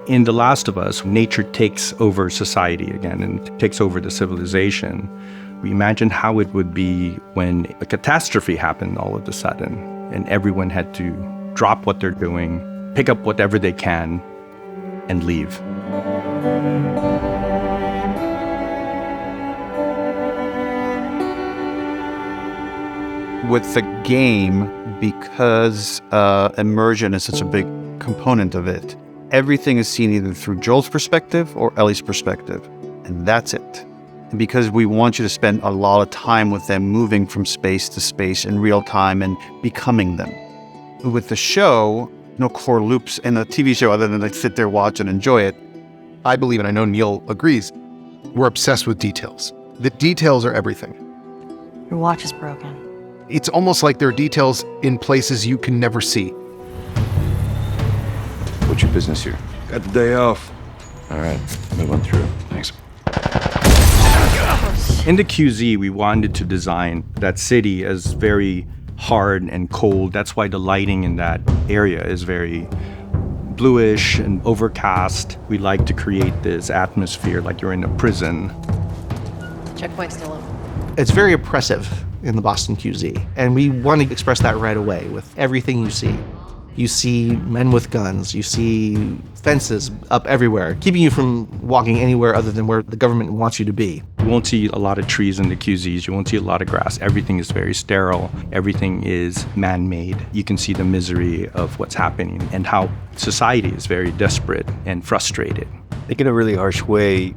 In The Last of Us, nature takes over society again and takes over the civilization. We imagine how it would be when a catastrophe happened all of a sudden and everyone had to drop what they're doing, pick up whatever they can, and leave. With the game, because immersion is such a big component of it, everything is seen either through Joel's perspective or Ellie's perspective, and that's it. And because we want you to spend a lot of time with them, moving from space to space in real time and becoming them. With the show, no core loops in the TV show other than like sit there, watch, and enjoy it. I believe, and I know Neil agrees, we're obsessed with details. The details are everything. Your watch is broken. It's almost like there are details in places you can never see. What's your business here? Got the day off. All right, move on through. Thanks. In the QZ, we wanted to design that city as very hard and cold. That's why the lighting in that area is very bluish and overcast. We like to create this atmosphere like you're in a prison. Checkpoint's still open. It's very oppressive in the Boston QZ, and we want to express that right away with everything you see. You see men with guns, you see fences up everywhere, keeping you from walking anywhere other than where the government wants you to be. You won't see a lot of trees in the QZs, you won't see a lot of grass. Everything is very sterile, everything is man-made. You can see the misery of what's happening and how society is very desperate and frustrated. I think in a really harsh way,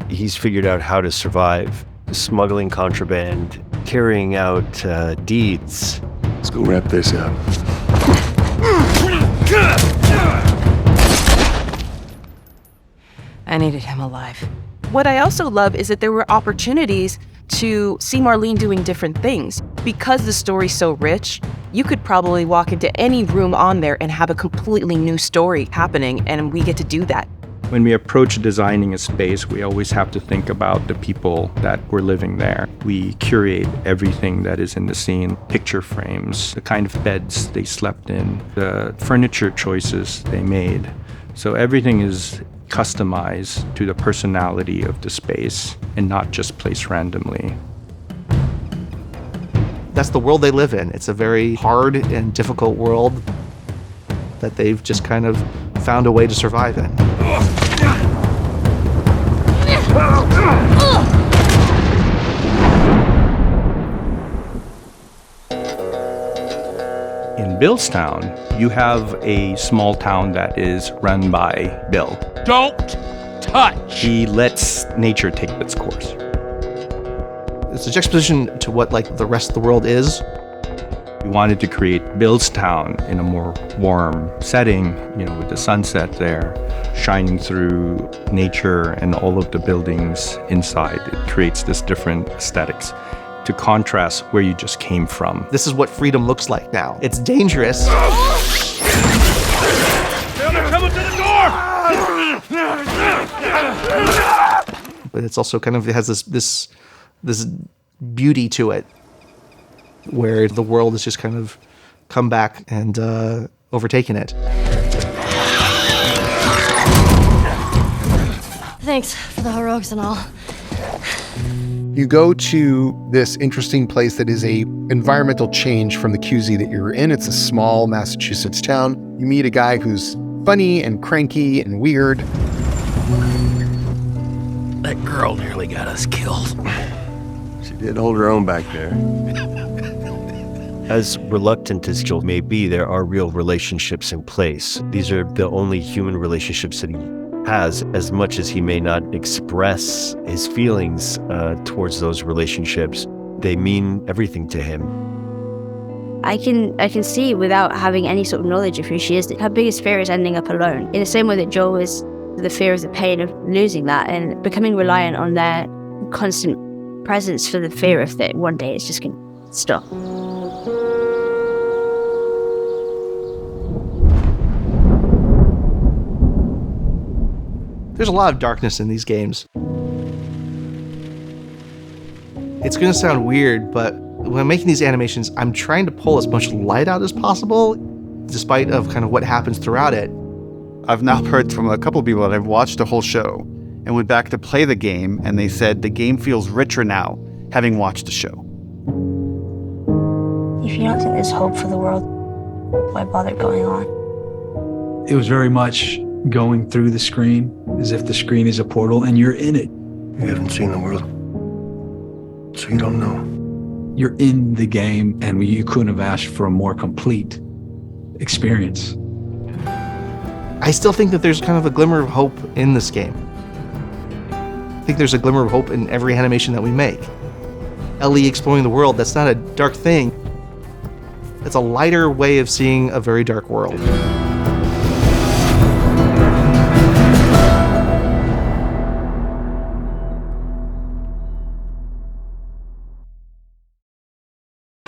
he's figured out how to survive. Smuggling contraband, carrying out deeds. Let's go wrap this up. I needed him alive. What I also love is that there were opportunities to see Marlene doing different things. Because the story's so rich, you could probably walk into any room on there and have a completely new story happening, and we get to do that. When we approach designing a space, we always have to think about the people that were living there. We curate everything that is in the scene, picture frames, the kind of beds they slept in, the furniture choices they made. So everything is customized to the personality of the space and not just placed randomly. That's the world they live in. It's a very hard and difficult world that they've just kind of found a way to survive in. In Billstown, you have a small town that is run by Bill. Don't touch! He lets nature take its course. It's a juxtaposition to what like the rest of the world is. We wanted to create Billstown in a more warm setting, with the sunset there, shining through nature and all of the buildings inside. It creates this different aesthetics to contrast where you just came from. This is what freedom looks like now. It's dangerous. They're coming to the door! But it's also kind of, it has this beauty to it, where the world has just kind of come back and overtaken it. Thanks for the heroics and all. You go to this interesting place that is a environmental change from the QZ that you're in. It's a small Massachusetts town. You meet a guy who's funny and cranky and weird. That girl nearly got us killed. She did hold her own back there. As reluctant as Joel may be, there are real relationships in place. These are the only human relationships that he has, as much as he may not express his feelings towards those relationships. They mean everything to him. I can see without having any sort of knowledge of who she is that her biggest fear is ending up alone. In the same way that Joel is the fear of the pain of losing that and becoming reliant on their constant presence for the fear of that one day it's just going to stop. There's a lot of darkness in these games. It's going to sound weird, but when I'm making these animations, I'm trying to pull as much light out as possible, despite of kind of what happens throughout it. I've now heard from a couple of people that have watched the whole show and went back to play the game, and they said the game feels richer now, having watched the show. If you don't think there's hope for the world, why bother going on? It was very much going through the screen as if the screen is a portal and you're in it. You haven't seen the world, so you don't know. You're in the game, and you couldn't have asked for a more complete experience. I still think that there's kind of a glimmer of hope in this game. I think there's a glimmer of hope in every animation that we make. Ellie exploring the world, that's not a dark thing. It's a lighter way of seeing a very dark world.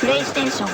PlayStation